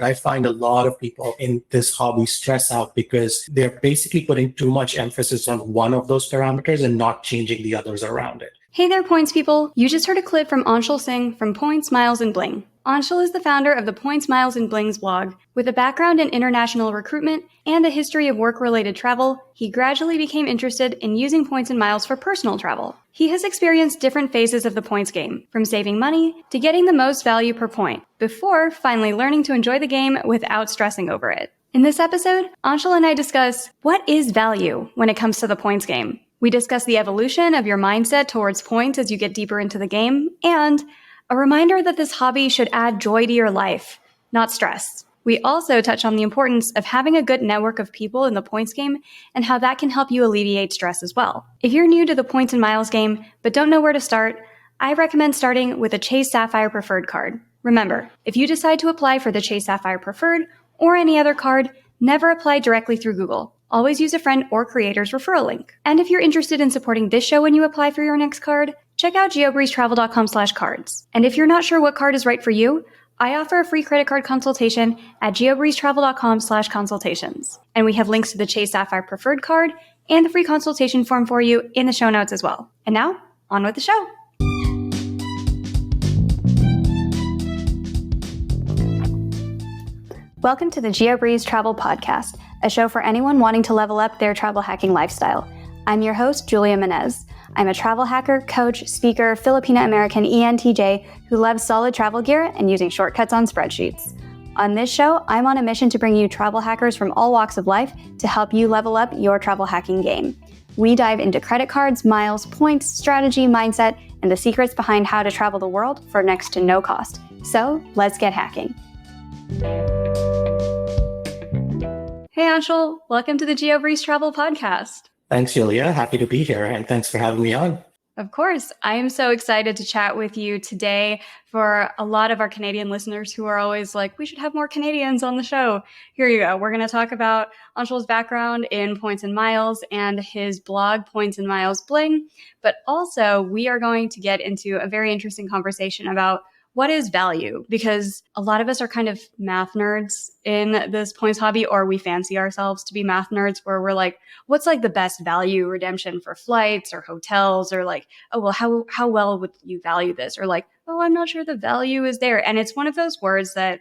I find a lot of people in this hobby stress out because they're basically putting too much emphasis on one of those parameters and not changing the others around it. Hey there, Points people. You just heard a clip from Anshul Singh from Points, Miles, and Bling. Anshul is the founder of the Points, Miles, and Bling's blog. With a background in international recruitment and a history of work-related travel, he gradually became interested in using points and miles for personal travel. He has experienced different phases of the points game, from saving money to getting the most value per point, before finally learning to enjoy the game without stressing over it. In this episode, Anshul and I discuss what is value when it comes to the points game. We discuss the evolution of your mindset towards points as you get deeper into the game, and a reminder that this hobby should add joy to your life, not stress. We also touch on the importance of having a good network of people in the points game and how that can help you alleviate stress as well. If you're new to the points and miles game but don't know where to start, I recommend starting with a Chase Sapphire Preferred Card. Remember, if you decide to apply for the Chase Sapphire Preferred or any other card, never apply directly through Google. Always use a friend or creator's referral link. And if you're interested in supporting this show when you apply for your next card, check out geobreezetravel.com/cards. And if you're not sure what card is right for you, I offer a free credit card consultation at geobreezetravel.com/consultations. And we have links to the Chase Sapphire Preferred Card and the free consultation form for you in the show notes as well. And now, on with the show. Welcome to the Geobreeze Travel Podcast, a show for anyone wanting to level up their travel hacking lifestyle. I'm your host, Julia Menez. I'm a travel hacker, coach, speaker, Filipino-American ENTJ who loves solid travel gear and using shortcuts on spreadsheets. On this show, I'm on a mission to bring you travel hackers from all walks of life to help you level up your travel hacking game. We dive into credit cards, miles, points, strategy, mindset, and the secrets behind how to travel the world for next to no cost. So let's get hacking. Hey Anshul, welcome to the Geobreeze Travel Podcast. Thanks, Julia. Happy to be here, and thanks for having me on. Of course. I am so excited to chat with you today. For a lot of our Canadian listeners who are always like, we should have more Canadians on the show. Here you go. We're going to talk about Anshul's background in points and miles and his blog, Points and Miles Bling. But also, we are going to get into a very interesting conversation about what is value? Because a lot of us are kind of math nerds in this points hobby, or we fancy ourselves to be math nerds where we're like, what's like the best value redemption for flights or hotels? Or like, oh, well, how well would you value this? Or like, oh, I'm not sure the value is there. And it's one of those words that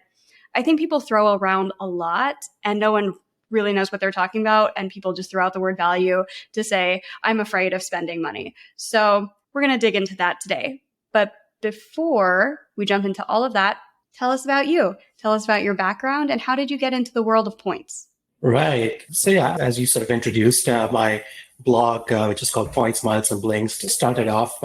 I think people throw around a lot and no one really knows what they're talking about. And people just throw out the word value to say, I'm afraid of spending money. So we're going to dig into that today. But before we jump into all of that, tell us about you. Tell us about your background and how did you get into the world of points? Right. So yeah, as you sort of introduced, my blog, which is called Points, Miles, and Blings, started off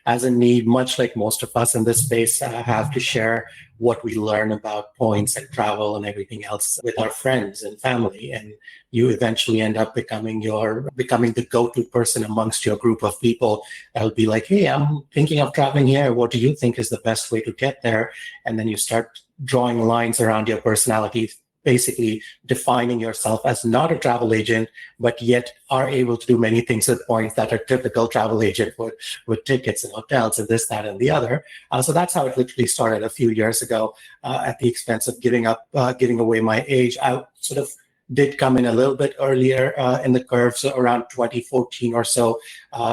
as a need, much like most of us in this space have to share what we learn about points and travel and everything else with our friends and family. And you eventually end up becoming the go-to person amongst your group of people. That'll be like, hey, I'm thinking of traveling here. What do you think is the best way to get there? And then you start drawing lines around your personality, basically defining yourself as not a travel agent, but yet are able to do many things with points that a typical travel agent would, with tickets and hotels and this, that, and the other. So that's how it literally started a few years ago at the expense of giving away my age. I sort of did come in a little bit earlier in the curve, so around 2014 or so,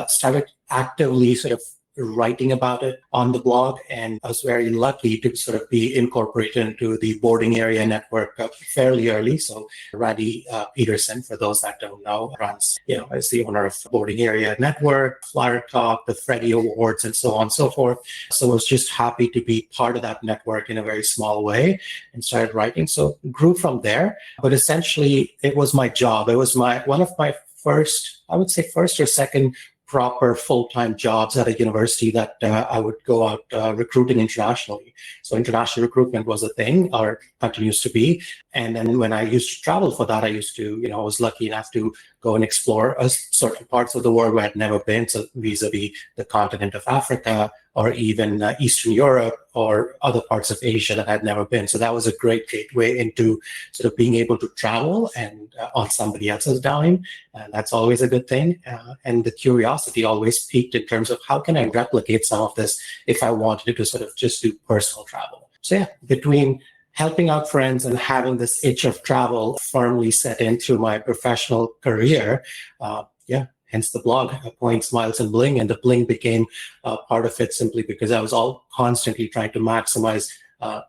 started actively sort of writing about it on the blog, and I was very lucky to sort of be incorporated into the boarding area network fairly early. So Randy Peterson, for those that don't know, runs, is the owner of Boarding Area Network, Flyer Talk, the Freddie Awards, and so on and so forth. So I was just happy to be part of that network in a very small way and started writing. So grew from there, but essentially it was my job. It was one of my first or second proper full-time jobs at a university that I would go out recruiting internationally. So international recruitment was a thing, or continues to be. And then when I used to travel for that, I was lucky enough to go and explore certain parts of the world where I'd never been, so vis-a-vis the continent of Africa, or even Eastern Europe, or other parts of Asia that I'd never been. So that was a great gateway into sort of being able to travel and on somebody else's dime. And that's always a good thing. And the curiosity always peaked in terms of how can I replicate some of this if I wanted to sort of just do personal travel. So yeah, between helping out friends and having this itch of travel firmly set into my professional career. Hence the blog, Points, Miles, and Bling. And the Bling became part of it simply because I was all constantly trying to maximize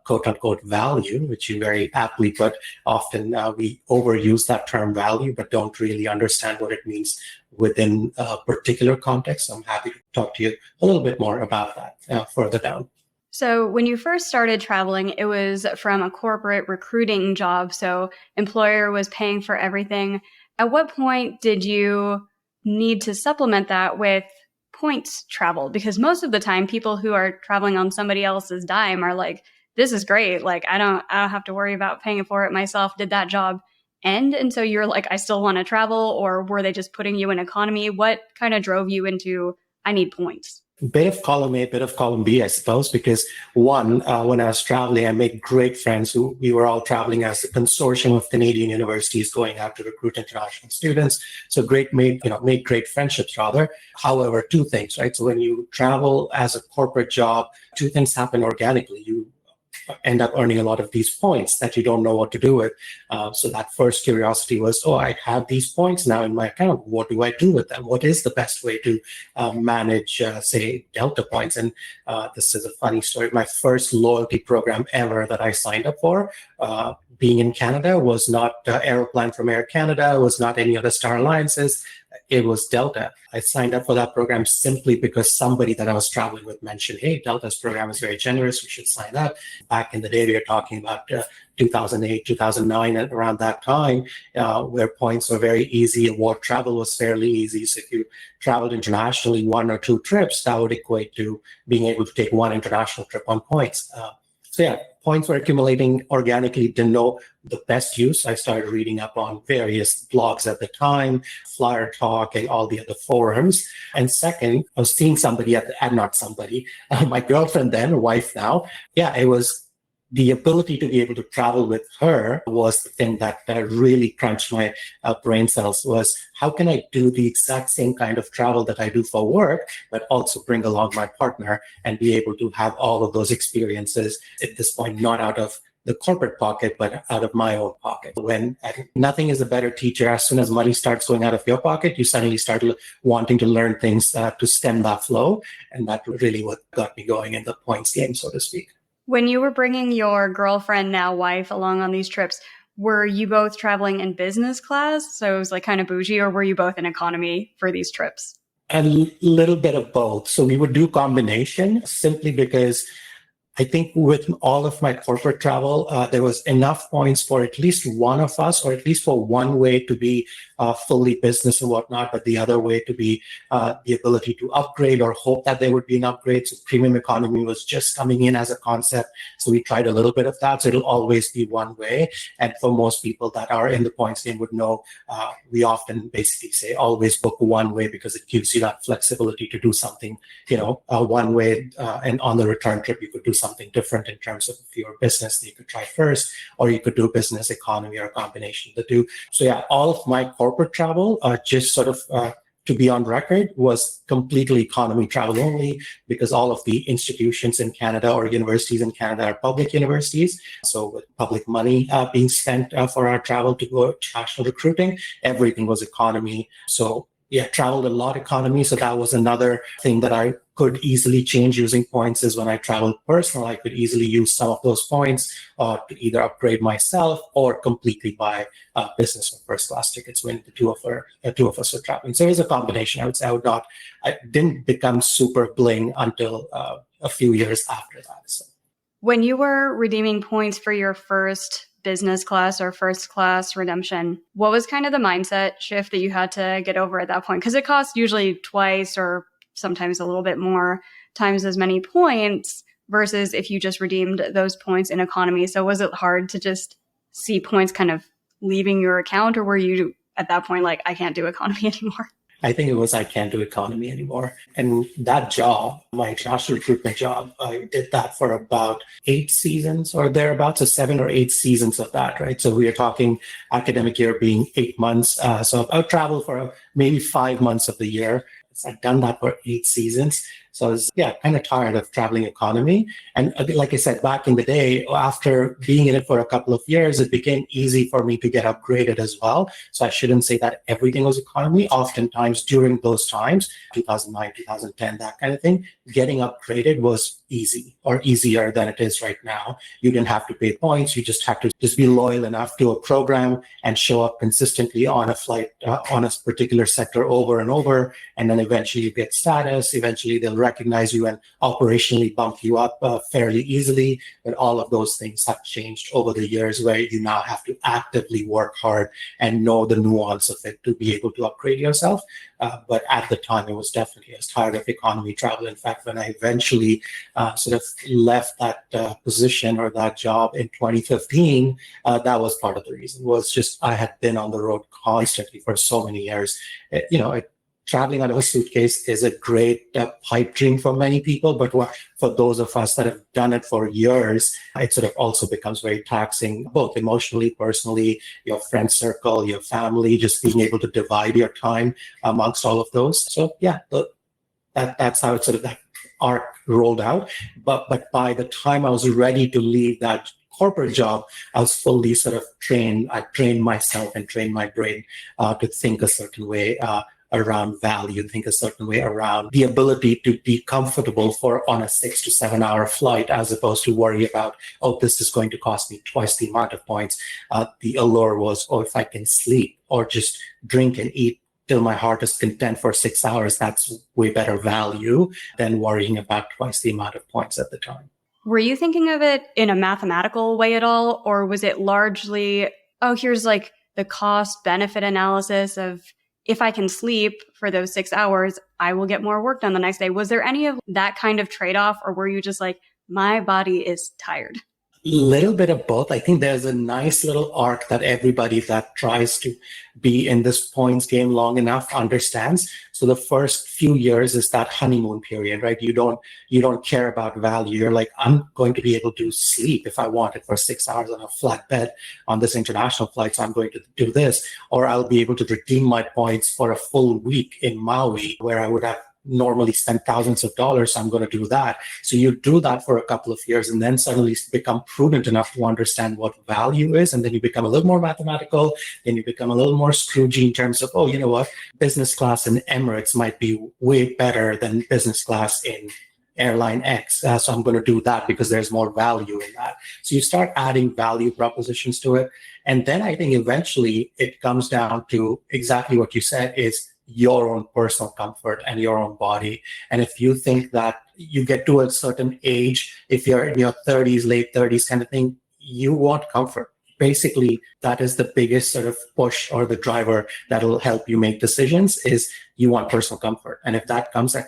quote unquote value, which you very aptly put. Often we overuse that term value, but don't really understand what it means within a particular context. So I'm happy to talk to you a little bit more about that further down. So when you first started traveling, it was from a corporate recruiting job. So employer was paying for everything. At what point did you need to supplement that with points travel? Because most of the time people who are traveling on somebody else's dime are like, this is great. Like, I don't have to worry about paying for it myself. Did that job end? And so you're like, I still want to travel, or were they just putting you in economy? What kind of drove you into, I need points? Bit of column A, bit of column B, I suppose, because one, when I was traveling, I made great friends who we were all traveling as a consortium of Canadian universities going out to recruit international students. So made great friendships rather. However, two things, right? So when you travel as a corporate job, two things happen organically. You end up earning a lot of these points that you don't know what to do with. So that first curiosity was, I have these points now in my account. What do I do with them? What is the best way to manage, say, Delta points? And this is a funny story. My first loyalty program ever that I signed up for, being in Canada, was not Aeroplan from Air Canada, was not any other Star Alliances. It was Delta. I signed up for that program simply because somebody that I was traveling with mentioned, hey, Delta's program is very generous. We should sign up. Back in the day, we were talking about 2008, 2009, and around that time, where points were very easy and war travel was fairly easy. So if you traveled internationally 1 or 2 trips, that would equate to being able to take 1 international trip on points. Points were accumulating organically, didn't know the best use. I started reading up on various blogs at the time, Flyer Talk, and all the other forums. And second, I was seeing somebody my girlfriend then, wife now. It was the ability to be able to travel with her was the thing that really crunched my brain cells. Was how can I do the exact same kind of travel that I do for work, but also bring along my partner and be able to have all of those experiences at this point, not out of the corporate pocket, but out of my own pocket. When nothing is a better teacher, as soon as money starts going out of your pocket, you suddenly start wanting to learn things to stem that flow. And that really what got me going in the points game, so to speak. When you were bringing your girlfriend, now wife, along on these trips, were you both traveling in business class? So it was like kind of bougie, or were you both in economy for these trips? A little bit of both. So we would do combination simply because I think with all of my corporate travel, there was enough points for at least one of us, or at least for one way to be fully business and whatnot, but the other way to be the ability to upgrade or hope that there would be an upgrade. So premium economy was just coming in as a concept. So we tried a little bit of that. So it'll always be one way. And for most people that are in the points game would know, we often basically say always book one way because it gives you that flexibility to do something, one way. And on the return trip, you could do something different in terms of if you're business that you could try first, or you could do business economy or a combination of the two. So all of my corporate travel, just sort of to be on record, was completely economy travel only, because all of the institutions in Canada or universities in Canada are public universities. So with public money being spent for our travel to go international recruiting, everything was economy. So traveled a lot economy. So that was another thing that I could easily change using points. Is when I traveled personal, I could easily use some of those points to either upgrade myself or completely buy business or first class tickets when the two of us were traveling. So it was a combination. I would say I didn't become super Bling until a few years after that. So. When you were redeeming points for your first business class or first class redemption, what was kind of the mindset shift that you had to get over at that point? Because it costs usually twice or sometimes a little bit more times as many points versus if you just redeemed those points in economy. So was it hard to just see points kind of leaving your account, or were you at that point like, I can't do economy anymore? I think it was I can't do economy anymore. And that job, my international recruitment job, I did that for about 8 seasons or thereabouts, so 7 or 8 seasons of that, right? So we are talking academic year being 8 months. So I'll travel for maybe 5 months of the year. So I've done that for 8 seasons. So I was, kind of tired of traveling economy. And like I said, back in the day, after being in it for a couple of years, it became easy for me to get upgraded as well. So I shouldn't say that everything was economy. Oftentimes during those times, 2009, 2010, that kind of thing, getting upgraded was easy or easier than it is right now. You didn't have to pay points. You just have to just be loyal enough to a program and show up consistently on a flight, on a particular sector over and over. And then eventually you get status. Eventually they'll recognize you and operationally bump you up fairly easily. But all of those things have changed over the years, where you now have to actively work hard and know the nuance of it to be able to upgrade yourself. But at the time, it was definitely, I was tired of economy travel. In fact, when I eventually sort of left that position or that job in 2015, that was part of the reason. Was just I had been on the road constantly for so many years. Traveling out of a suitcase is a great pipe dream for many people, but for those of us that have done it for years, it sort of also becomes very taxing, both emotionally, personally, your friend circle, your family, just being able to divide your time amongst all of those. So that's how it sort of that arc rolled out. But by the time I was ready to leave that corporate job, I was fully sort of trained. I trained myself and trained my brain to think a certain way around value, think a certain way around the ability to be comfortable for on a 6 to 7 hour flight, as opposed to worry about, oh, this is going to cost me twice the amount of points. The allure was, oh, if I can sleep or just drink and eat till my heart is content for 6 hours, that's way better value than worrying about twice the amount of points at the time. Were you thinking of it in a mathematical way at all? Or was it largely, oh, here's like the cost benefit analysis of, if I can sleep for those 6 hours, I will get more work done the next day? Was there any of that kind of trade-off, or were you just like, my body is tired? Little bit of both. I think there's a nice little arc that everybody that tries to be in this points game long enough understands. So the first few years is that honeymoon period, right? You don't care about value. You're like, I'm going to be able to sleep if I want it for 6 hours on a flat bed on this international flight. So I'm going to do this, or I'll be able to redeem my points for a full week in Maui, where I would have normally spend thousands of dollars. So I'm going to do that. So you do that for a couple of years and then suddenly become prudent enough to understand what value is. And then you become a little more mathematical. Then you become a little more Scroogey in terms of, oh, you know what? Business class in Emirates might be way better than business class in airline X. So I'm going to do that because there's more value in that. So you start adding value propositions to it. And then I think eventually it comes down to exactly what you said, is your own personal comfort and your own body. And if you think that you get to a certain age, if you're in your 30s, late 30s kind of thing, you want comfort. Basically, that is the biggest sort of push or the driver that'll help you make decisions, is you want personal comfort. And if that comes at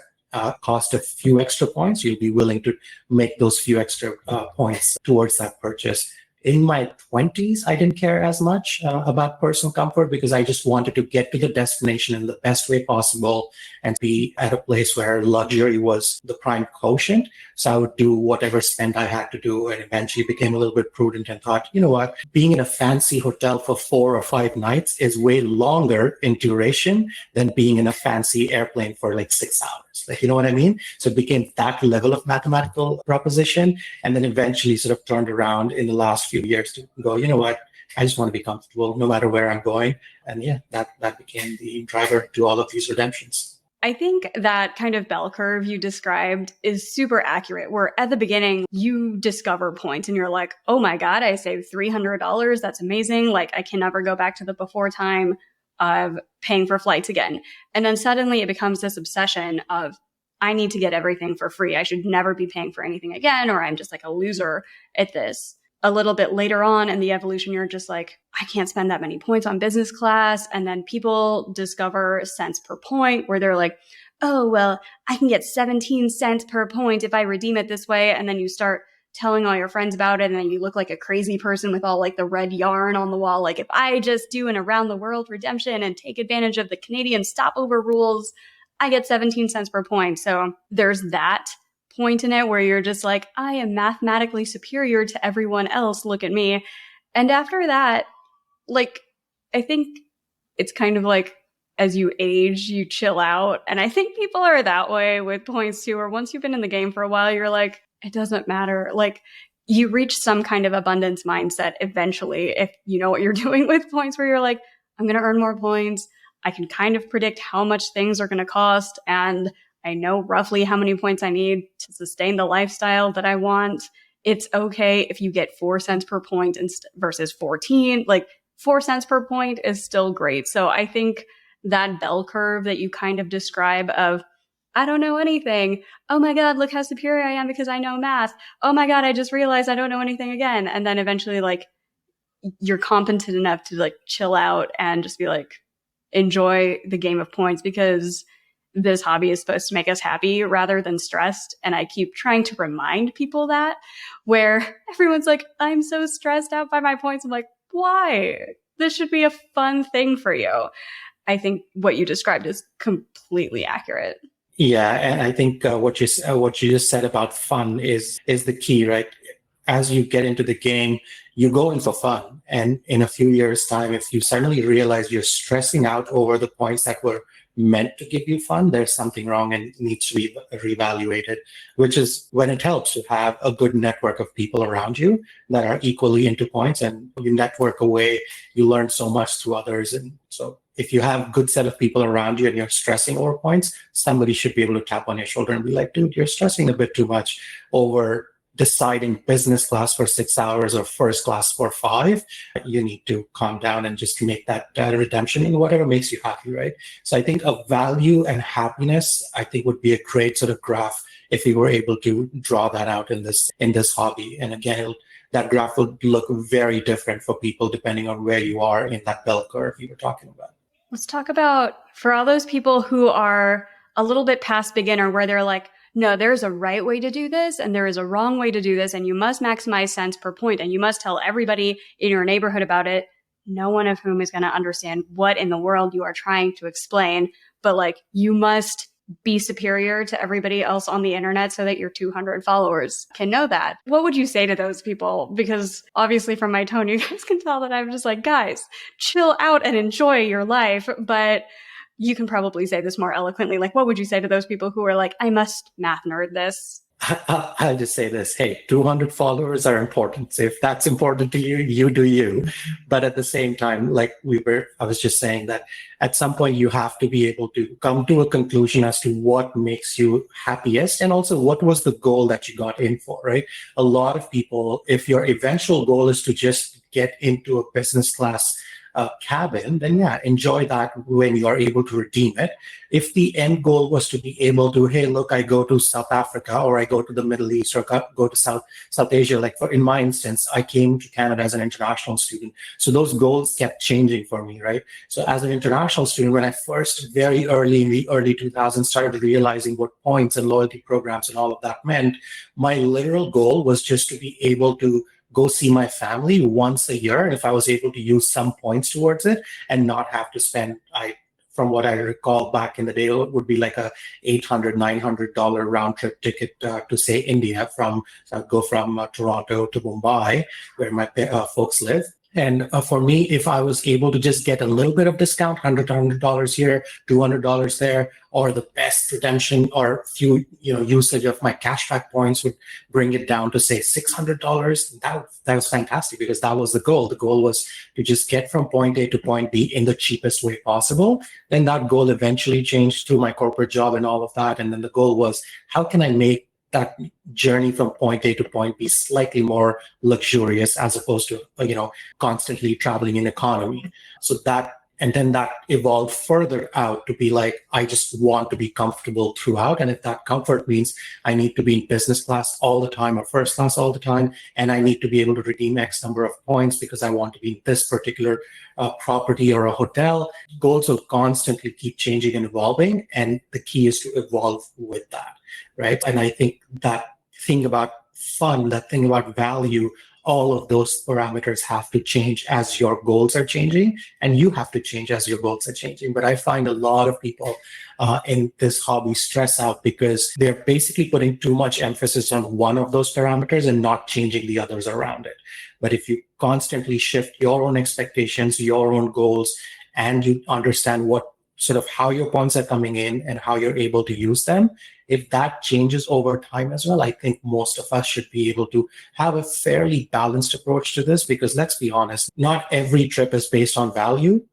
cost a few extra points, you'll be willing to make those few extra points towards that purchase. In my 20s, I didn't care as much about personal comfort because I just wanted to get to the destination in the best way possible and be at a place where luxury was the prime quotient. So I would do whatever spend I had to do, and eventually became a little bit prudent and thought, you know what, being in a fancy hotel for 4 or 5 nights is way longer in duration than being in a fancy airplane for like 6 hours. Like, you know what I mean? So it became that level of mathematical proposition, and then eventually sort of turned around in the last few years to go, you know what, I just want to be comfortable no matter where I'm going. And yeah, that became the driver to all of these redemptions. I think that kind of bell curve you described is super accurate, where at the beginning you discover points and you're like, oh my God, I saved $300. That's amazing. Like, I can never go back to the before time of paying for flights again. And then suddenly it becomes this obsession of, I need to get everything for free. I should never be paying for anything again, or I'm just like a loser at this. A little bit later on in the evolution, you're just like, I can't spend that many points on business class. And then people discover cents per point, where they're like, oh, well, I can get 17 cents per point if I redeem it this way. And then you start telling all your friends about it. And then you look like a crazy person with all like the red yarn on the wall. Like, if I just do an around the world redemption and take advantage of the Canadian stopover rules, I get 17 cents per point. So there's that point in it where you're just like, I am mathematically superior to everyone else. Look at me. And after that, like, I think it's kind of like as you age, you chill out. And I think people are that way with points too, or once you've been in the game for a while, you're like, it doesn't matter. Like you reach some kind of abundance mindset eventually if you know what you're doing with points, where you're like, I'm going to earn more points. I can kind of predict how much things are going to cost. And I know roughly how many points I need to sustain the lifestyle that I want. It's okay if you get 4 cents per point versus 14. Like 4 cents per point is still great. So I think that bell curve that you kind of describe of, I don't know anything. Oh my God, look how superior I am because I know math. Oh my God, I just realized I don't know anything again. And then eventually like you're competent enough to like chill out and just be like, enjoy the game of points, because this hobby is supposed to make us happy rather than stressed. And I keep trying to remind people that, where everyone's like, I'm so stressed out by my points. I'm like, why? This should be a fun thing for you. I think what you described is completely accurate. Yeah, and I think what you just said about fun is the key, right? As you get into the game, you go in for fun, and in a few years' time, if you suddenly realize you're stressing out over the points that were meant to give you fun, there's something wrong and needs to be reevaluated. Which is when it helps to have a good network of people around you that are equally into points, and you network away. You learn so much through others, and so if you have a good set of people around you and you're stressing over points, somebody should be able to tap on your shoulder and be like, dude, you're stressing a bit too much over deciding business class for 6 hours or first class for 5. You need to calm down and just make that redemption in whatever makes you happy, right? So I think a value and happiness, I think, would be a great sort of graph if we were able to draw that out in this hobby. And again, that graph would look very different for people depending on where you are in that bell curve you were talking about. Let's talk about, for all those people who are a little bit past beginner, where they're like, no, there's a right way to do this and there is a wrong way to do this, and you must maximize cents per point and you must tell everybody in your neighborhood about it, no one of whom is going to understand what in the world you are trying to explain. But like, you must be superior to everybody else on the internet so that your 200 followers can know that. What would you say to those people? Because obviously from my tone, you guys can tell that I'm just like, guys, chill out and enjoy your life. But you can probably say this more eloquently. Like, what would you say to those people who are like, I must math nerd this? I'll just say this. Hey, 200 followers are important. So if that's important to you, you do you. But at the same time, like I was just saying that at some point you have to be able to come to a conclusion as to what makes you happiest, and also what was the goal that you got in for, right? A lot of people, if your eventual goal is to just get into a business class cabin, then yeah, enjoy that when you are able to redeem it. If the end goal was to be able to, hey, look, I go to South Africa or I go to the Middle East or go to South Asia, like in my instance, I came to Canada as an international student. So those goals kept changing for me, right? So as an international student, when I first very early in the early 2000s started realizing what points and loyalty programs and all of that meant, my literal goal was just to be able to go see my family once a year. And if I was able to use some points towards it and not have to spend, from what I recall back in the day, it would be like a $800, $900 round trip ticket to say India go from Toronto to Mumbai, where my folks live. And for me, if I was able to just get a little bit of discount, $100 here, $200 there, or the best redemption or few, usage of my cashback points would bring it down to say $600. That was fantastic, because that was the goal. The goal was to just get from point A to point B in the cheapest way possible. Then that goal eventually changed through my corporate job and all of that. And then the goal was, how can I make that journey from point A to point B slightly more luxurious, as opposed to, constantly traveling in economy. And then that evolved further out to be like, I just want to be comfortable throughout. And if that comfort means I need to be in business class all the time or first class all the time, and I need to be able to redeem X number of points because I want to be in this particular property or a hotel, goals will constantly keep changing and evolving. And the key is to evolve with that, right? And I think that thing about fun, that thing about value, all of those parameters have to change as your goals are changing, and you have to change as your goals are changing. But I find a lot of people in this hobby stress out because they're basically putting too much emphasis on one of those parameters and not changing the others around it. But if you constantly shift your own expectations, your own goals, and you understand what sort of how your points are coming in and how you're able to use them, if that changes over time as well, I think most of us should be able to have a fairly balanced approach to this, because let's be honest, not every trip is based on value.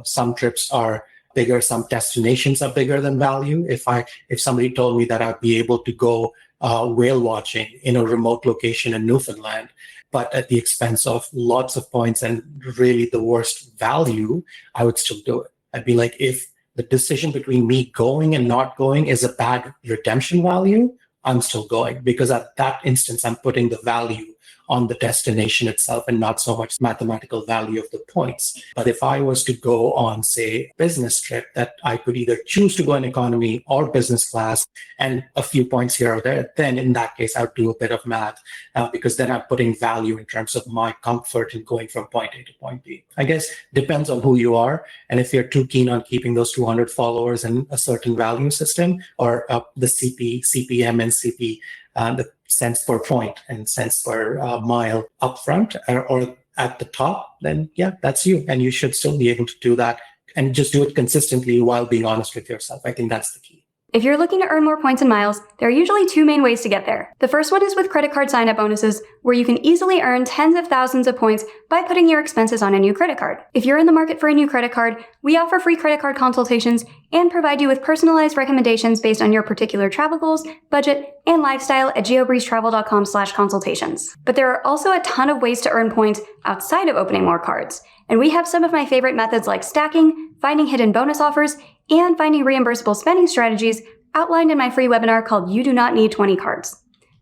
Some trips are bigger, some destinations are bigger than value. If somebody told me that I'd be able to go whale watching in a remote location in Newfoundland, but at the expense of lots of points and really the worst value, I would still do it. I'd be like, if the decision between me going and not going is a bad redemption value, I'm still going, because at that instance, I'm putting the value on the destination itself and not so much mathematical value of the points. But if I was to go on, say, business trip that I could either choose to go in economy or business class and a few points here or there, then in that case, I would do a bit of math because then I'm putting value in terms of my comfort in going from point A to point B. I guess depends on who you are. And if you're too keen on keeping those 200 followers and a certain value system, or the CPM and CP, the cents per point and cents per mile upfront or at the top, then yeah, that's you. And you should still be able to do that and just do it consistently while being honest with yourself. I think that's the key. If you're looking to earn more points and miles, there are usually two main ways to get there. The first one is with credit card sign-up bonuses, where you can easily earn tens of thousands of points by putting your expenses on a new credit card. If you're in the market for a new credit card, we offer free credit card consultations and provide you with personalized recommendations based on your particular travel goals, budget, and lifestyle at geobreezetravel.com/consultations. But there are also a ton of ways to earn points outside of opening more cards. And we have some of my favorite methods like stacking, finding hidden bonus offers, and finding reimbursable spending strategies outlined in my free webinar called You Do Not Need 20 Cards.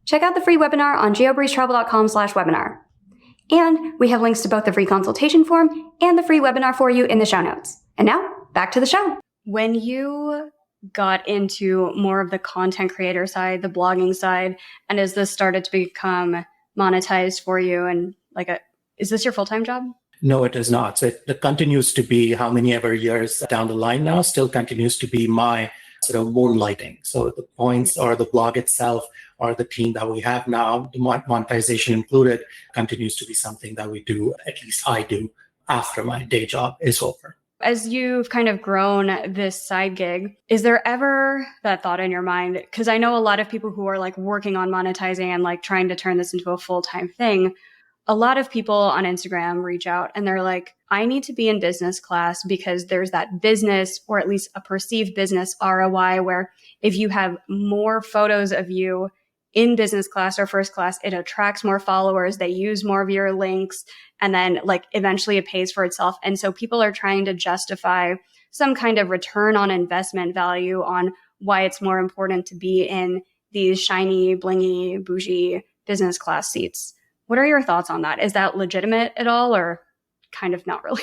Check out the free webinar on geobreezetravel.com/webinar. And we have links to both the free consultation form and the free webinar for you in the show notes. And now, back to the show. When you got into more of the content creator side, the blogging side, and as this started to become monetized for you, and is this your full-time job? No, it is not. So it continues to be how many ever years down the line now, still continues to be my sort of moonlighting. So the points or the blog itself or the team that we have now, the monetization included, continues to be something that we do, at least I do, after my day job is over. As you've kind of grown this side gig, is there ever that thought in your mind? Because I know a lot of people who are working on monetizing and trying to turn this into a full-time thing. A lot of people on Instagram reach out and they're like, I need to be in business class because there's that business, or at least a perceived business ROI, where if you have more photos of you in business class or first class, it attracts more followers, they use more of your links, and then eventually it pays for itself. And so people are trying to justify some kind of return on investment value on why it's more important to be in these shiny, blingy, bougie business class seats. What are your thoughts on that? Is that legitimate at all, or kind of not really?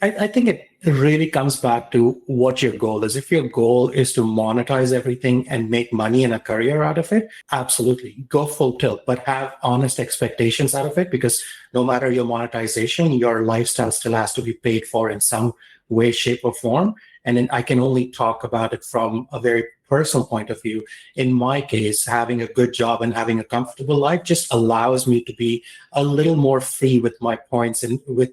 I think it really comes back to what your goal is. If your goal is to monetize everything and make money and a career out of it, absolutely go full tilt, but have honest expectations out of it, because no matter your monetization, your lifestyle still has to be paid for in some way, shape, or form. And then I can only talk about it from a very personal point of view. In my case, having a good job and having a comfortable life just allows me to be a little more free with my points and with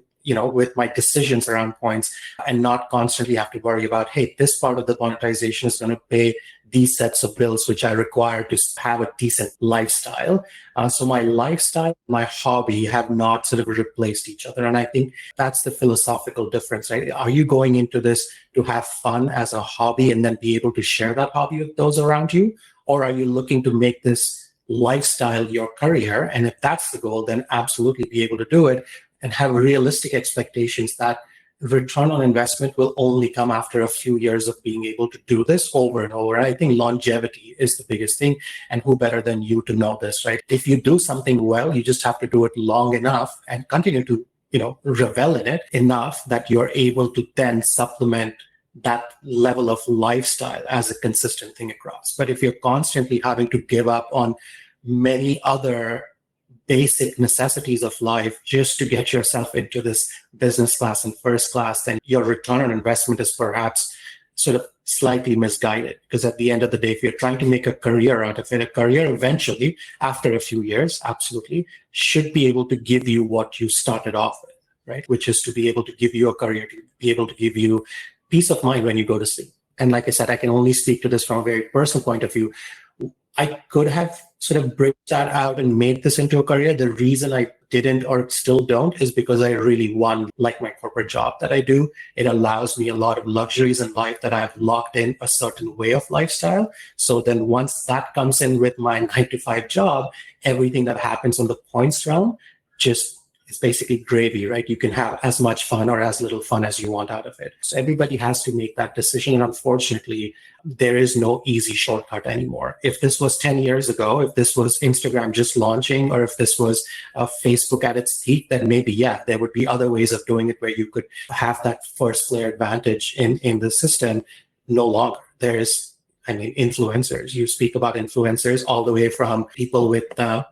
my decisions around points, and not constantly have to worry about, hey, this part of the monetization is going to pay these sets of bills, which I require to have a decent lifestyle. So my lifestyle, my hobby have not sort of replaced each other. And I think that's the philosophical difference, right? Are you going into this to have fun as a hobby and then be able to share that hobby with those around you? Or are you looking to make this lifestyle your career? And if that's the goal, then absolutely be able to do it and have realistic expectations that return on investment will only come after a few years of being able to do this over and over. I think longevity is the biggest thing. And who better than you to know this, right? If you do something well, you just have to do it long enough and continue to, revel in it enough that you're able to then supplement that level of lifestyle as a consistent thing across. But if you're constantly having to give up on many other basic necessities of life just to get yourself into this business class and first class, then your return on investment is perhaps sort of slightly misguided. Because at the end of the day, if you're trying to make a career out of it, a career eventually, after a few years, absolutely, should be able to give you what you started off with, right? Which is to be able to give you a career, to be able to give you peace of mind when you go to sleep. And like I said, I can only speak to this from a very personal point of view. I could have sort of bridged that out and made this into a career. The reason I didn't or still don't is because I really want, like my corporate job that I do. It allows me a lot of luxuries in life that I've locked in a certain way of lifestyle. So then once that comes in with my 9 to 5 job, everything that happens on the points realm just is basically gravy, right? You can have as much fun or as little fun as you want out of it. So everybody has to make that decision. And unfortunately, there is no easy shortcut anymore. If this was 10 years ago, if this was Instagram just launching, or if this was Facebook at its peak, then maybe, yeah, there would be other ways of doing it where you could have that first player advantage in the system. No longer. Influencers. You speak about influencers all the way from people with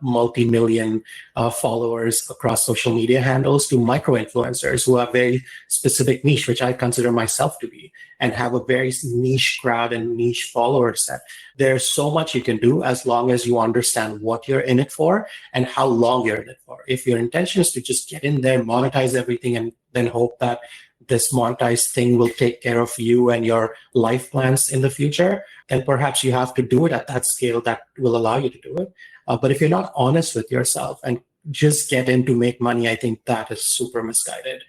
multi-million followers across social media handles to micro-influencers who have very specific niche, which I consider myself to be, and have a very niche crowd and niche follower set. There's so much you can do as long as you understand what you're in it for and how long you're in it for. If your intention is to just get in there, monetize everything, and then hope that this monetized thing will take care of you and your life plans in the future, then perhaps you have to do it at that scale that will allow you to do it. But if you're not honest with yourself and just get in to make money, I think that is super misguided.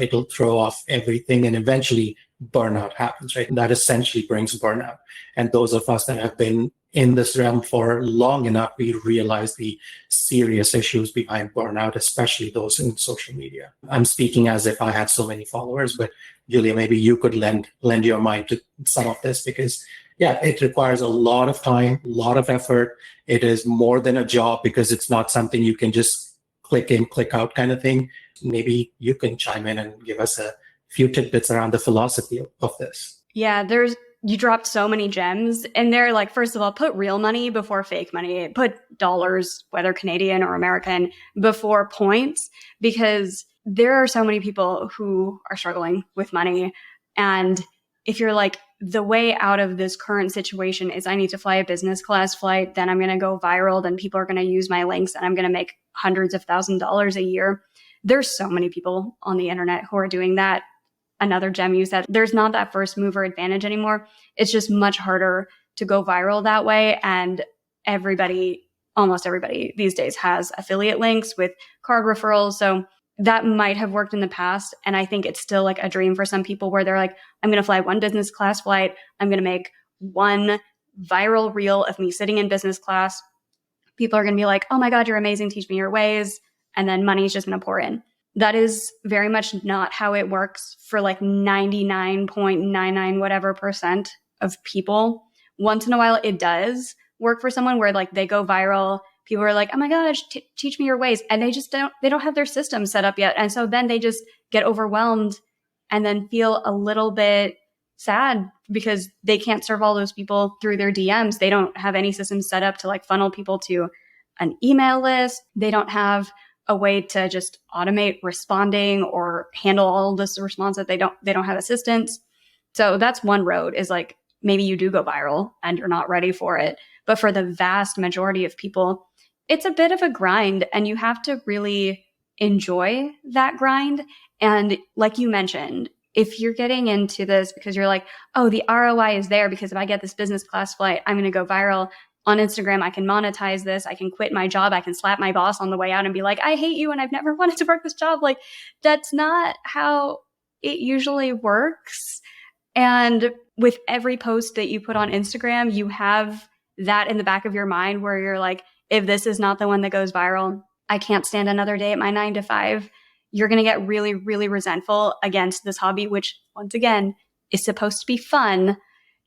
It'll throw off everything, and eventually burnout happens, right? And that essentially brings burnout. And those of us that have been in this realm for long enough, we realize the serious issues behind burnout, especially those in social media. I'm speaking as if I had so many followers, but Julia, maybe you could lend your mind to some of this, because yeah, it requires a lot of time, a lot of effort. It is more than a job because it's not something you can just click in, click out kind of thing. Maybe you can chime in and give us a few tidbits around the philosophy of this. Yeah, you dropped so many gems, and they're like, first of all, put real money before fake money, put dollars, whether Canadian or American, before points, because there are so many people who are struggling with money. And if you're like, the way out of this current situation is I need to fly a business class flight, then I'm going to go viral, then people are going to use my links, and I'm going to make hundreds of $1,000s a year. There's so many people on the internet who are doing that. Another gem you said, there's not that first mover advantage anymore. It's just much harder to go viral that way. And almost everybody these days has affiliate links with card referrals. So that might have worked in the past. And I think it's still like a dream for some people where they're like, I'm going to fly one business class flight. I'm going to make one viral reel of me sitting in business class. People are going to be like, oh my God, you're amazing. Teach me your ways. And then money is just going to pour in. That is very much not how it works for like 99.99 whatever percent of people. Once in a while, it does work for someone where like they go viral. People are like, oh my gosh, teach me your ways. And they don't have their system set up yet. And so then they just get overwhelmed and then feel a little bit sad because they can't serve all those people through their DMs. They don't have any system set up to like funnel people to an email list. They don't have a way to just automate responding or handle all this response that they don't have assistants. So that's one road, is like, maybe you do go viral and you're not ready for it. But for the vast majority of people, it's a bit of a grind, and you have to really enjoy that grind. And like you mentioned, if you're getting into this because you're like, oh, the ROI is there because if I get this business class flight, I'm going to go viral on Instagram. I can monetize this. I can quit my job. I can slap my boss on the way out and be like, I hate you and I've never wanted to work this job. Like, that's not how it usually works. And with every post that you put on Instagram, you have that in the back of your mind where you're like, if this is not the one that goes viral, I can't stand another day at my 9 to 5. You're going to get really, really resentful against this hobby, which once again is supposed to be fun.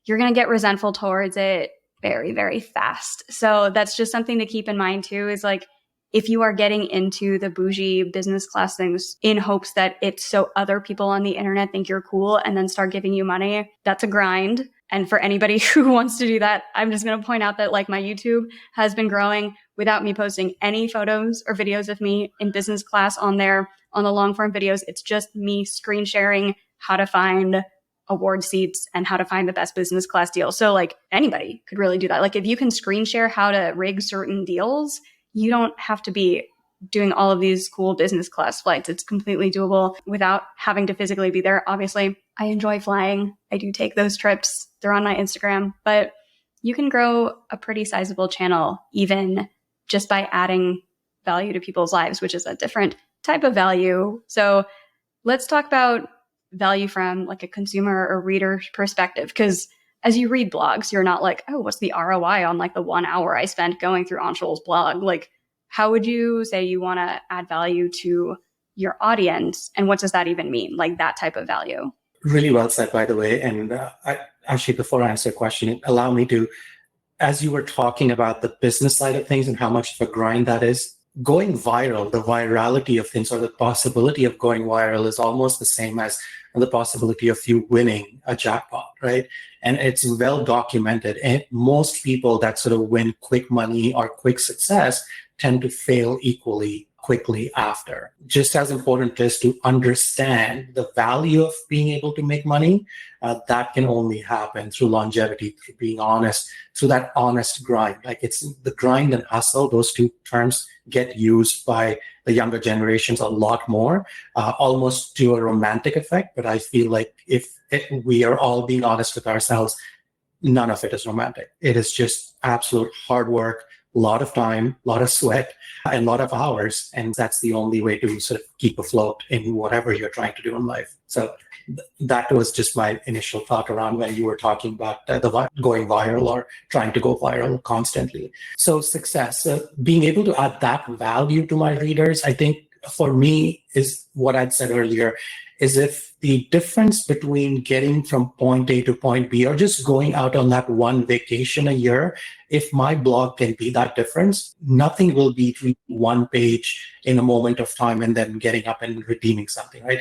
You're going to get resentful towards it very, very fast. So that's just something to keep in mind too, is like, if you are getting into the bougie business class things in hopes that it's so other people on the internet think you're cool and then start giving you money, that's a grind. And for anybody who wants to do that, I'm just going to point out that like my YouTube has been growing without me posting any photos or videos of me in business class on there, on the long form videos. It's just me screen sharing how to find award seats and how to find the best business class deal. So like anybody could really do that. Like if you can screen share how to rig certain deals, you don't have to be doing all of these cool business class flights. It's completely doable without having to physically be there. Obviously, I enjoy flying. I do take those trips. They're on my Instagram, but you can grow a pretty sizable channel even just by adding value to people's lives, which is a different type of value. So let's talk about value from like a consumer or reader perspective, because as you read blogs, you're not like, oh, what's the ROI on like the 1 hour I spent going through Anshul's blog? Like, how would you say you want to add value to your audience? And what does that even mean? Like that type of value? Really well said, by the way. And actually, before I answer the question, allow me to, as you were talking about the business side of things and how much of a grind that is, going viral, the virality of things or the possibility of going viral is almost the same as the possibility of you winning a jackpot, right? And it's well documented. And most people that sort of win quick money or quick success tend to fail equally quickly after. Just as important is to understand the value of being able to make money. That can only happen through longevity, through being honest, through that honest grind. Like it's the grind and hustle, those two terms get used by the younger generations a lot more, almost to a romantic effect. But I feel like if we are all being honest with ourselves, none of it is romantic. It is just absolute hard work, a lot of time, a lot of sweat, and a lot of hours. And that's the only way to sort of keep afloat in whatever you're trying to do in life. So that was just my initial thought around when you were talking about going viral or trying to go viral constantly. So success, being able to add that value to my readers, I think for me is what I'd said earlier, is if the difference between getting from point A to point B or just going out on that one vacation a year, if my blog can be that difference, nothing will beat reading one page in a moment of time and then getting up and redeeming something, right?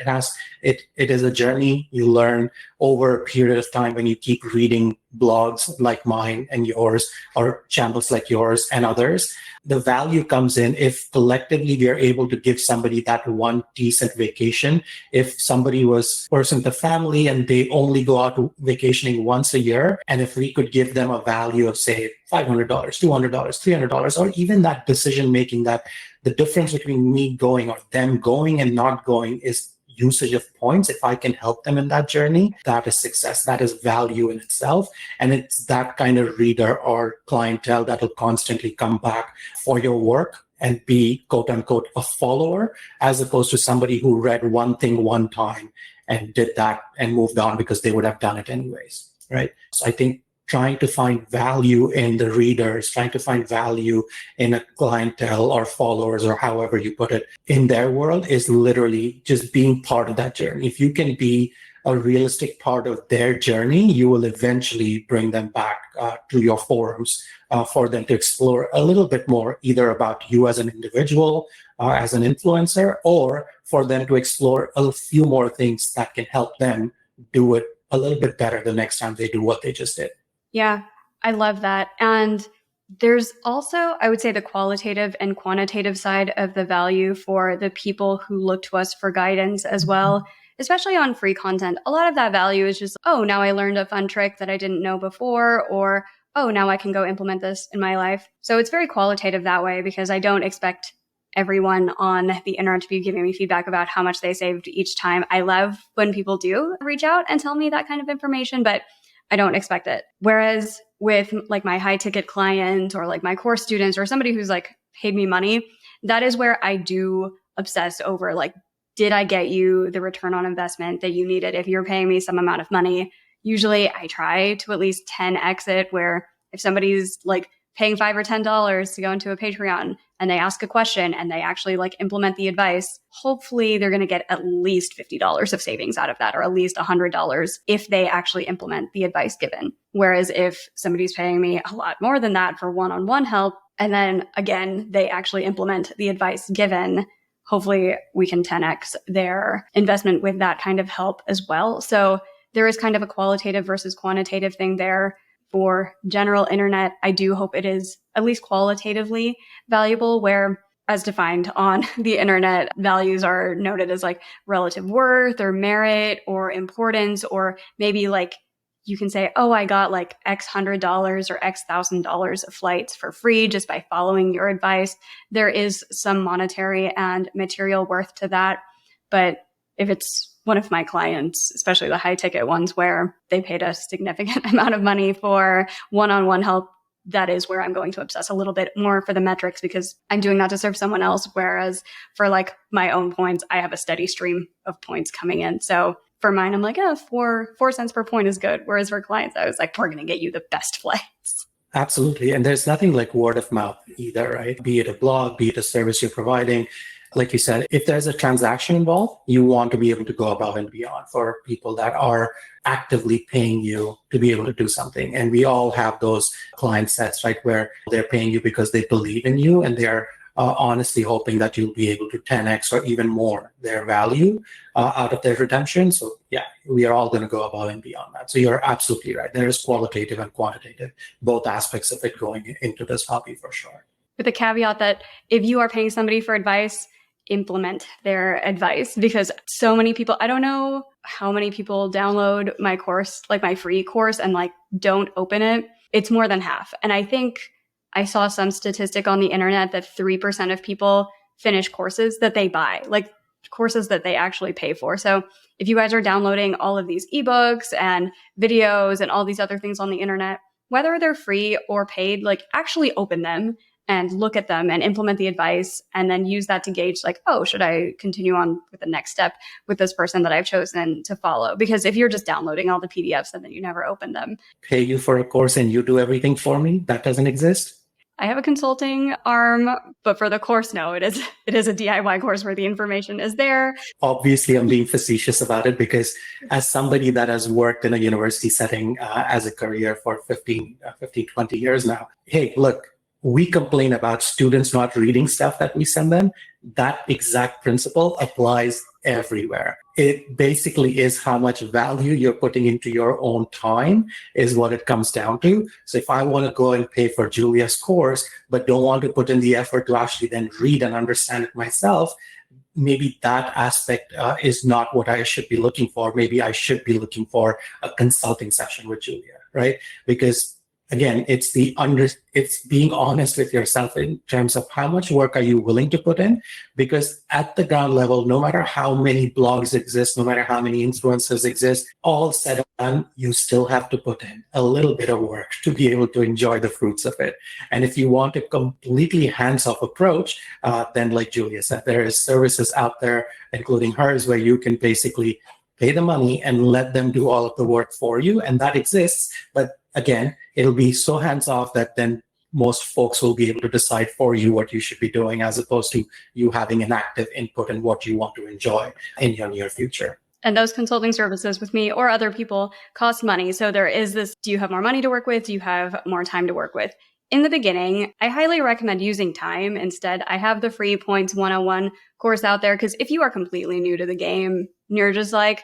It is a journey you learn over a period of time when you keep reading blogs like mine and yours or channels like yours and others. The value comes in if collectively we are able to give somebody that one decent vacation. If somebody was person to family and they only go out vacationing once a year, and if we could give them a value of say $500, $200, $300, or even that decision making, that the difference between me going or them going and not going is usage of points. If I can help them in that journey, that is success. That is value in itself. And it's that kind of reader or clientele that will constantly come back for your work and be, quote unquote, a follower, as opposed to somebody who read one thing one time and did that and moved on because they would have done it anyways, right? So I think trying to find value in the readers, trying to find value in a clientele or followers or however you put it in their world is literally just being part of that journey. If you can be a realistic part of their journey, you will eventually bring them back to your forums for them to explore a little bit more, either about you as an individual, as an influencer, or for them to explore a few more things that can help them do it a little bit better the next time they do what they just did. Yeah, I love that. And there's also, I would say, the qualitative and quantitative side of the value for the people who look to us for guidance as well, especially on free content. A lot of that value is just, oh, now I learned a fun trick that I didn't know before, or, oh, now I can go implement this in my life. So it's very qualitative that way because I don't expect everyone on the internet to be giving me feedback about how much they saved each time. I love when people do reach out and tell me that kind of information, but I don't expect it. Whereas with like my high ticket client or like my course students or somebody who's like paid me money, that is where I do obsess over like, did I get you the return on investment that you needed? If you're paying me some amount of money, usually I try to at least 10x it, where if somebody's like paying $5 or $10 to go into a Patreon and they ask a question and they actually like implement the advice, hopefully they're going to get at least $50 of savings out of that, or at least $100 if they actually implement the advice given. Whereas if somebody's paying me a lot more than that for one-on-one help, and then again, they actually implement the advice given, hopefully we can 10x their investment with that kind of help as well. So there is kind of a qualitative versus quantitative thing there. For general internet, I do hope it is at least qualitatively valuable, where as defined on the internet, values are noted as like relative worth or merit or importance, or maybe like you can say, oh, I got like X $100 or X $1,000 of flights for free just by following your advice. There is some monetary and material worth to that. But if it's one of my clients, especially the high ticket ones where they paid a significant amount of money for one-on-one help, that is where I'm going to obsess a little bit more for the metrics because I'm doing that to serve someone else. Whereas for like my own points, I have a steady stream of points coming in. So for mine, I'm like, oh, 4 cents per point is good. Whereas for clients, I was like, we're going to get you the best flights. Absolutely. And there's nothing like word of mouth either, right? Be it a blog, be it a service you're providing. Like you said, if there's a transaction involved, you want to be able to go above and beyond for people that are actively paying you to be able to do something. And we all have those client sets, right, where they're paying you because they believe in you and they're honestly hoping that you'll be able to 10x or even more their value out of their redemption. So yeah, we are all going to go above and beyond that. So you're absolutely right. There is qualitative and quantitative, both aspects of it going into this hobby for sure. With the caveat that if you are paying somebody for advice, implement their advice because so many people, I don't know how many people download my course, like my free course and like don't open it. It's more than half. And I think I saw some statistic on the internet that 3% of people finish courses that they buy, like courses that they actually pay for. So if you guys are downloading all of these ebooks and videos and all these other things on the internet, whether they're free or paid, like actually open them and look at them and implement the advice and then use that to gauge like, oh, should I continue on with the next step with this person that I've chosen to follow? Because if you're just downloading all the PDFs and then you never open them. Pay you for a course and you do everything for me? That doesn't exist? I have a consulting arm, but for the course, no, it is a DIY course where the information is there. Obviously, I'm being facetious about it because as somebody that has worked in a university setting as a career for 15, 20 years now, hey, look, we complain about students not reading stuff that we send them. That exact principle applies everywhere. It basically is how much value you're putting into your own time is what it comes down to. So if I want to go and pay for Julia's course, but don't want to put in the effort to actually then read and understand it myself, maybe that aspect is not what I should be looking for. Maybe I should be looking for a consulting session with Julia, right? Because again, it's being honest with yourself in terms of how much work are you willing to put in? Because at the ground level, no matter how many blogs exist, no matter how many influencers exist, all said and done, you still have to put in a little bit of work to be able to enjoy the fruits of it. And if you want a completely hands-off approach, then like Julia said, there is services out there, including hers, where you can basically pay the money and let them do all of the work for you. And that exists. But again, it'll be so hands-off that then most folks will be able to decide for you what you should be doing as opposed to you having an active input in what you want to enjoy in your near future. And those consulting services with me or other people cost money. So there is this, do you have more money to work with? Do you have more time to work with? In the beginning, I highly recommend using time instead. I have the free Points 101 course out there because if you are completely new to the game, you're just like,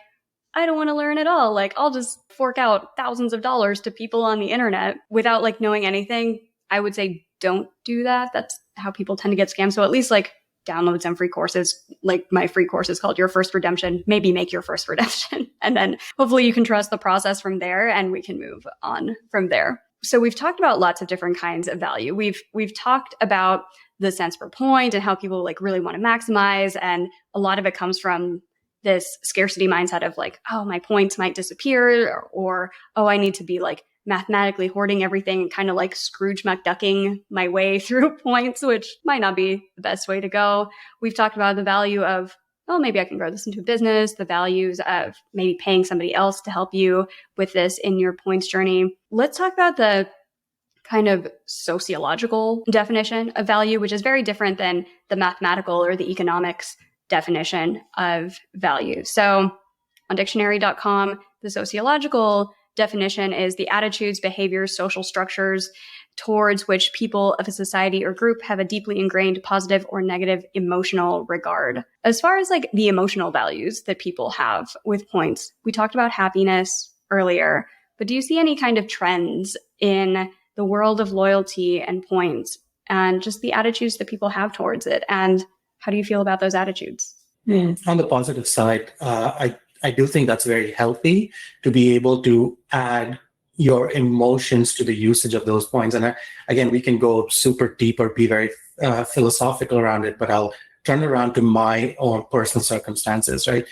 I don't want to learn at all. Like, I'll just fork out thousands of dollars to people on the internet without like knowing anything. I would say don't do that. That's how people tend to get scammed. So at least like download some free courses. Like my free course is called Your First Redemption. Maybe make your first redemption. And then hopefully you can trust the process from there and we can move on from there. So we've talked about lots of different kinds of value. We've talked about the cents per point and how people like really want to maximize. And a lot of it comes from this scarcity mindset of like, oh, my points might disappear or oh, I need to be like mathematically hoarding everything and kind of like Scrooge McDucking my way through points, which might not be the best way to go. We've talked about the value of, oh, maybe I can grow this into a business, the values of maybe paying somebody else to help you with this in your points journey. Let's talk about the kind of sociological definition of value, which is very different than the mathematical or the economics definition of value. So on dictionary.com, the sociological definition is the attitudes, behaviors, social structures towards which people of a society or group have a deeply ingrained positive or negative emotional regard. As far as like the emotional values that people have with points, we talked about happiness earlier, but do you see any kind of trends in the world of loyalty and points and just the attitudes that people have towards it? And how do you feel about those attitudes? On the positive side, I do think that's very healthy to be able to add your emotions to the usage of those points. And again, we can go super deep or be very philosophical around it, but I'll turn around to my own personal circumstances, right?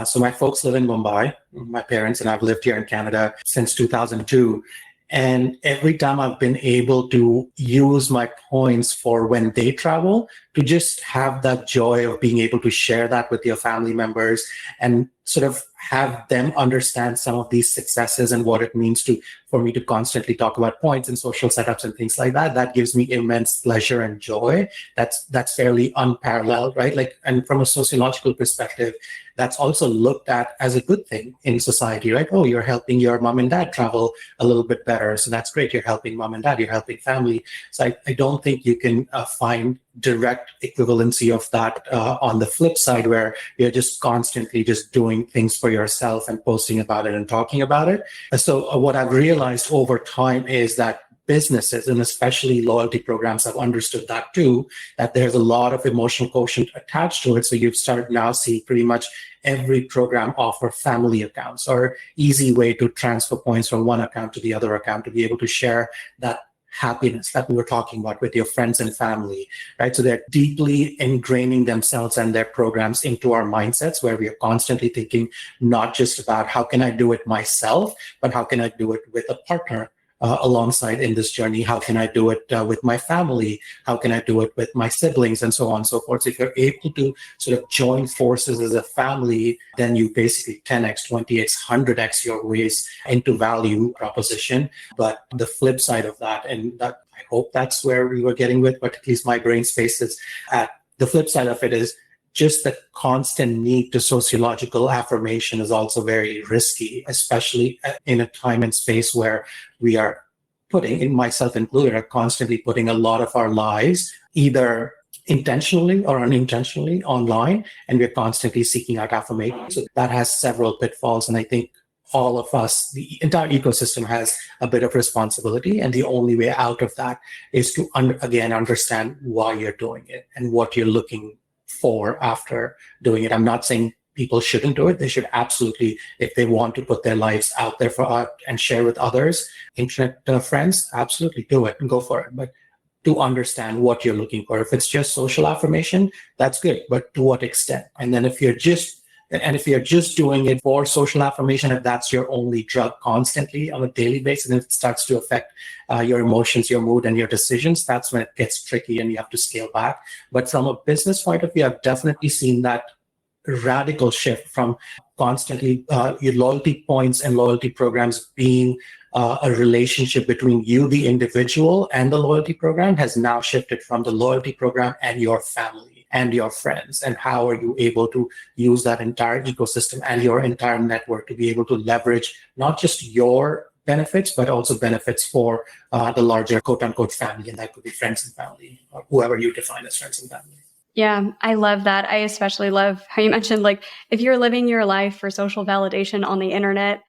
So my folks live in Mumbai, my parents, and I've lived here in Canada since 2002. And every time I've been able to use my points for when they travel, to just have that joy of being able to share that with your family members and sort of have them understand some of these successes and what it means for me to constantly talk about points and social setups and things like that. That gives me immense pleasure and joy. That's fairly unparalleled, right? Like, and from a sociological perspective, that's also looked at as a good thing in society, right? Oh, you're helping your mom and dad travel a little bit better. So that's great. You're helping mom and dad, you're helping family. So I don't think you can find direct equivalency of that on the flip side, where you're just constantly just doing things for yourself and posting about it and talking about it. So what I've realized over time is that businesses, and especially loyalty programs, have understood that too, that there's a lot of emotional quotient attached to it. So you've started now seeing pretty much every program offer family accounts, or easy way to transfer points from one account to the other account to be able to share that happiness that we were talking about with your friends and family, right? So they're deeply ingraining themselves and their programs into our mindsets, where we are constantly thinking not just about how can I do it myself, but how can I do it with a partner alongside in this journey? How can I do it with my family? How can I do it with my siblings, and so on and so forth? So if you're able to sort of join forces as a family, then you basically 10x, 20x, 100x your ways into value proposition. But the flip side of that, and that I hope that's where we were getting with, but at least my brain space is at, the flip side of it is just the constant need to sociological affirmation is also very risky, especially in a time and space where we are putting, in myself included, are constantly putting a lot of our lives either intentionally or unintentionally online, and we're constantly seeking out affirmation. So that has several pitfalls, and I think all of us, the entire ecosystem, has a bit of responsibility, and the only way out of that is to again understand why you're doing it and what you're looking for after doing it. I'm not saying people shouldn't do it. They should absolutely, if they want to put their lives out there for art and share with others, internet friends, absolutely do it and go for it. But to understand what you're looking for. If it's just social affirmation, that's good, but to what extent? And then if you're just doing it for social affirmation, if that's your only drug constantly on a daily basis, and it starts to affect your emotions, your mood, and your decisions, that's when it gets tricky and you have to scale back. But from a business point of view, I've definitely seen that radical shift from constantly your loyalty points and loyalty programs being a relationship between you, the individual, and the loyalty program, has now shifted from the loyalty program and your family and your friends. And how are you able to use that entire ecosystem and your entire network to be able to leverage not just your benefits, but also benefits for the larger quote unquote family. And that could be friends and family, or whoever you define as friends and family. Yeah, I love that. I especially love how you mentioned, like, if you're living your life for social validation on the internet,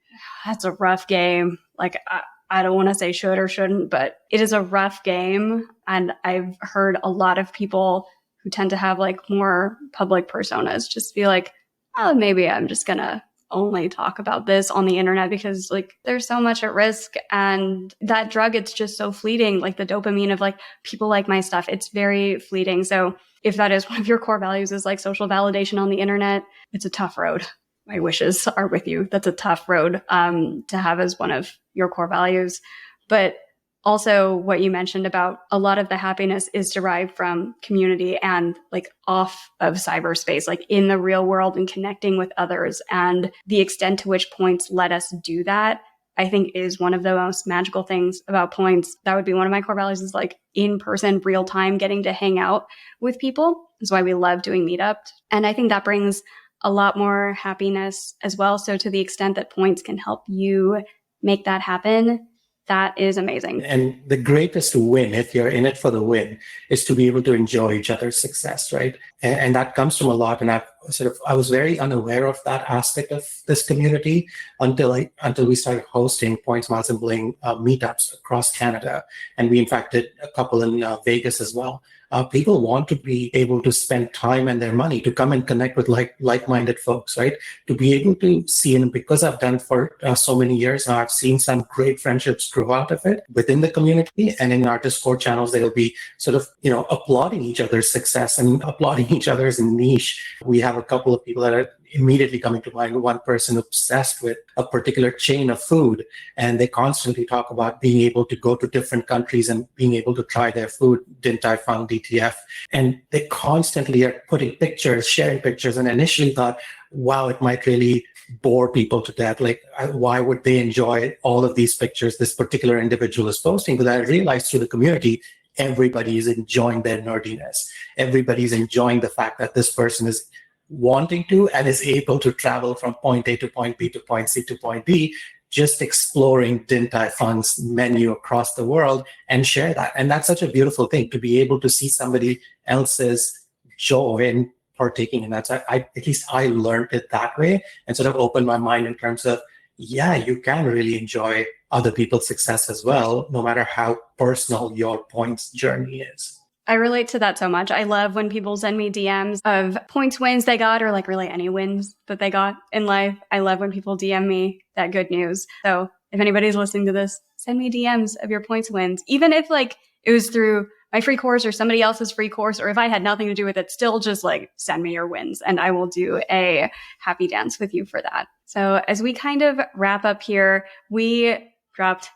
that's a rough game. Like, I don't want to say should or shouldn't, but it is a rough game. And I've heard a lot of people who tend to have like more public personas just be like, oh, maybe I'm just going to only talk about this on the internet because like there's so much at risk, and that drug, it's just so fleeting. Like the dopamine of like people like my stuff, it's very fleeting. So if that is one of your core values, is like social validation on the internet, it's a tough road. My wishes are with you. That's a tough road to have as one of your core values. But also what you mentioned about a lot of the happiness is derived from community and like off of cyberspace, like in the real world and connecting with others. And the extent to which points let us do that, I think, is one of the most magical things about points. That would be one of my core values, is like in person, real time, getting to hang out with people. That's why we love doing meetups. And I think that brings a lot more happiness as well. So to the extent that points can help you make that happen, that is amazing. And the greatest win, if you're in it for the win, is to be able to enjoy each other's success, right? And that comes from a lot. And I've I was very unaware of that aspect of this community until we started hosting Points, Miles, and Bling meetups across Canada. And we, in fact, did a couple in Vegas as well. People want to be able to spend time and their money to come and connect with like-minded folks, right? To be able to see, and because I've done it for so many years now, I've seen some great friendships grow out of it within the community. And in our Discord channels, they'll be sort of, applauding each other's success and applauding each other's niche. We have a couple of people that are immediately coming to mind. One person obsessed with a particular chain of food, and they constantly talk about being able to go to different countries and being able to try their food, Din Tai Fung, DTF. And they constantly are putting pictures, sharing pictures, and initially thought, wow, it might really bore people to death. Like, why would they enjoy all of these pictures this particular individual is posting? But I realized through the community, everybody is enjoying their nerdiness. Everybody's enjoying the fact that this person is wanting to and is able to travel from point A to point B to point C to point D, just exploring Din Tai Fung's menu across the world and share that. And that's such a beautiful thing to be able to see somebody else's joy in partaking in that. So at least I learned it that way and sort of opened my mind in terms of, yeah, you can really enjoy other people's success as well, no matter how personal your points journey is. I relate to that so much. I love when people send me DMs of points wins they got, or like really any wins that they got in life. I love when people DM me that good news. So if anybody's listening to this, send me DMs of your points wins. Even if like it was through my free course or somebody else's free course, or if I had nothing to do with it, still just like send me your wins and I will do a happy dance with you for that. So as we kind of wrap up here, we dropped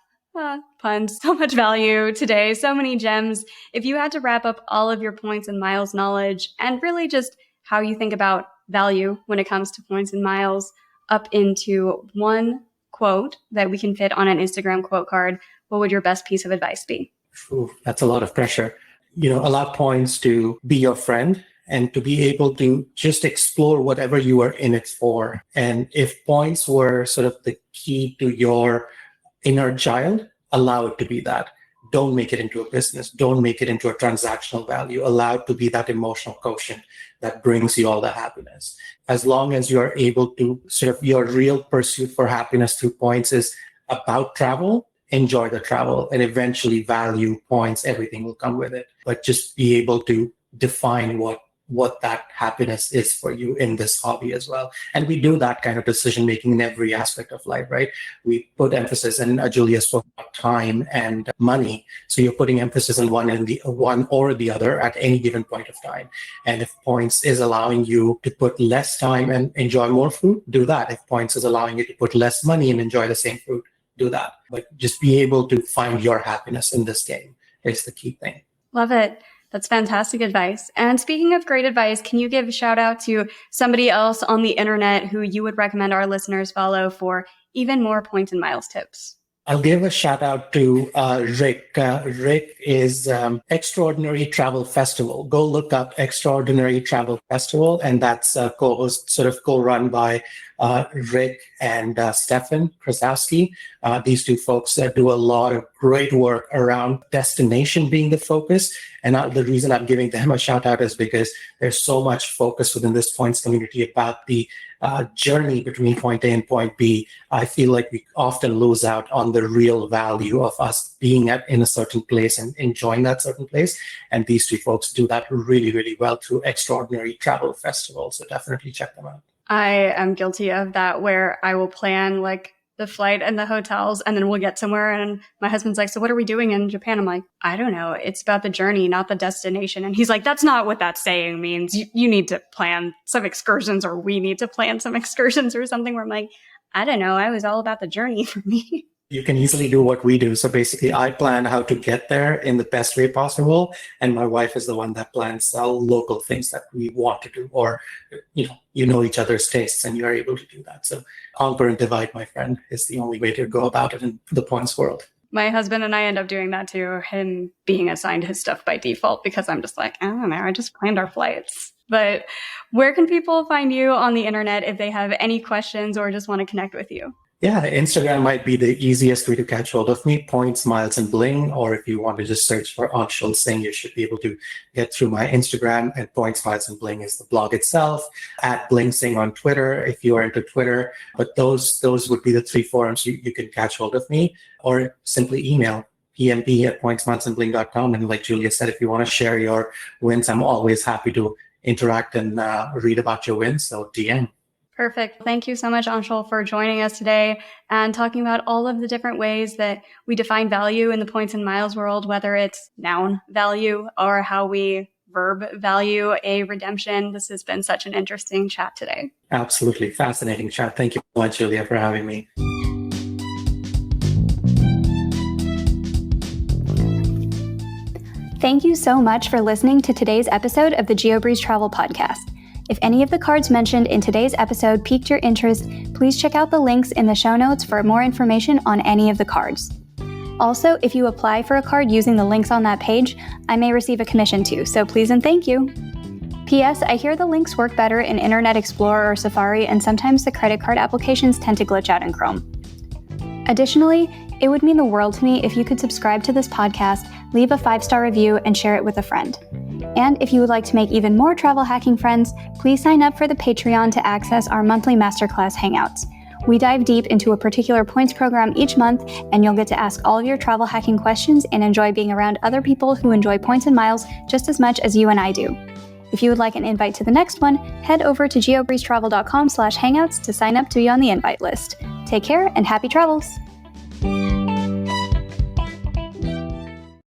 puns, so much value today, so many gems. If you had to wrap up all of your points and miles knowledge and really just how you think about value when it comes to points and miles up into one quote that we can fit on an Instagram quote card, what would your best piece of advice be? Ooh, that's a lot of pressure. Allow points to be your friend and to be able to just explore whatever you are in it for. And if points were sort of the key to your inner child, allow it to be that. Don't make it into a business. Don't make it into a transactional value. Allow it to be that emotional quotient that brings you all the happiness. As long as you're able to sort of your real pursuit for happiness through points is about travel, enjoy the travel and eventually value points. Everything will come with it. But just be able to define what that happiness is for you in this hobby as well. And we do that kind of decision making in every aspect of life, right? We put emphasis, and Julia spoke about time and money. So you're putting emphasis on one or the other at any given point of time. And if points is allowing you to put less time and enjoy more food, do that. If points is allowing you to put less money and enjoy the same food, do that. But just be able to find your happiness in this game is the key thing. Love it. That's fantastic advice. And speaking of great advice, can you give a shout out to somebody else on the internet who you would recommend our listeners follow for even more points and miles tips? I'll give a shout out to Rick. Rick is Extraordinary Travel Festival. Go look up Extraordinary Travel Festival, and that's co-run by Rick and Stefan Krasowski. These two folks do a lot of great work around destination being the focus. And the reason I'm giving them a shout out is because there's so much focus within this points community about the journey between point A and point B. I feel like we often lose out on the real value of us being in a certain place and enjoying that certain place. And these two folks do that really, really well through Extraordinary Travel Festival. So definitely check them out. I am guilty of that, where I will plan like the flight and the hotels, and then we'll get somewhere and my husband's like, so what are we doing in Japan? I'm like, I don't know. It's about the journey, not the destination. And he's like, that's not what that saying means. You need to plan some excursions, or we need to plan some excursions or something, where I'm like, I don't know. I was all about the journey for me. You can easily do what we do. So basically, I plan how to get there in the best way possible. And my wife is the one that plans all local things that we want to do, or, you know each other's tastes and you're able to do that. So conquer and divide, my friend, is the only way to go about it in the points world. My husband and I end up doing that too, him being assigned his stuff by default, because I'm just like, I don't know, I just planned our flights. But where can people find you on the internet if they have any questions or just want to connect with you? Yeah, Instagram might be the easiest way to catch hold of me, Points, Miles, and Bling. Or if you want to just search for Anshul Singh, you should be able to get through my Instagram. And Points, Miles, and Bling is the blog itself. At Bling Singh on Twitter, if you are into Twitter. But those would be the three forums you can catch hold of me, or simply email pmp@pointsmilesandbling.com. And like Julia said, if you want to share your wins, I'm always happy to interact and read about your wins. So DM. Perfect. Thank you so much, Anshul, for joining us today and talking about all of the different ways that we define value in the points and miles world, whether it's noun value or how we verb value a redemption. This has been such an interesting chat today. Absolutely. Fascinating chat. Thank you so much, Julia, for having me. Thank you so much for listening to today's episode of the Geobreeze Travel Podcast. If any of the cards mentioned in today's episode piqued your interest, please check out the links in the show notes for more information on any of the cards. Also, if you apply for a card using the links on that page, I may receive a commission too, so please and thank you. P.S. I hear the links work better in Internet Explorer or Safari, and sometimes the credit card applications tend to glitch out in Chrome. Additionally, it would mean the world to me if you could subscribe to this podcast, leave a 5-star review, and share it with a friend. And if you would like to make even more travel hacking friends, please sign up for the Patreon to access our monthly masterclass hangouts. We dive deep into a particular points program each month, and you'll get to ask all of your travel hacking questions and enjoy being around other people who enjoy points and miles just as much as you and I do. If you would like an invite to the next one, head over to geobreezetravel.com/hangouts to sign up to be on the invite list. Take care and happy travels!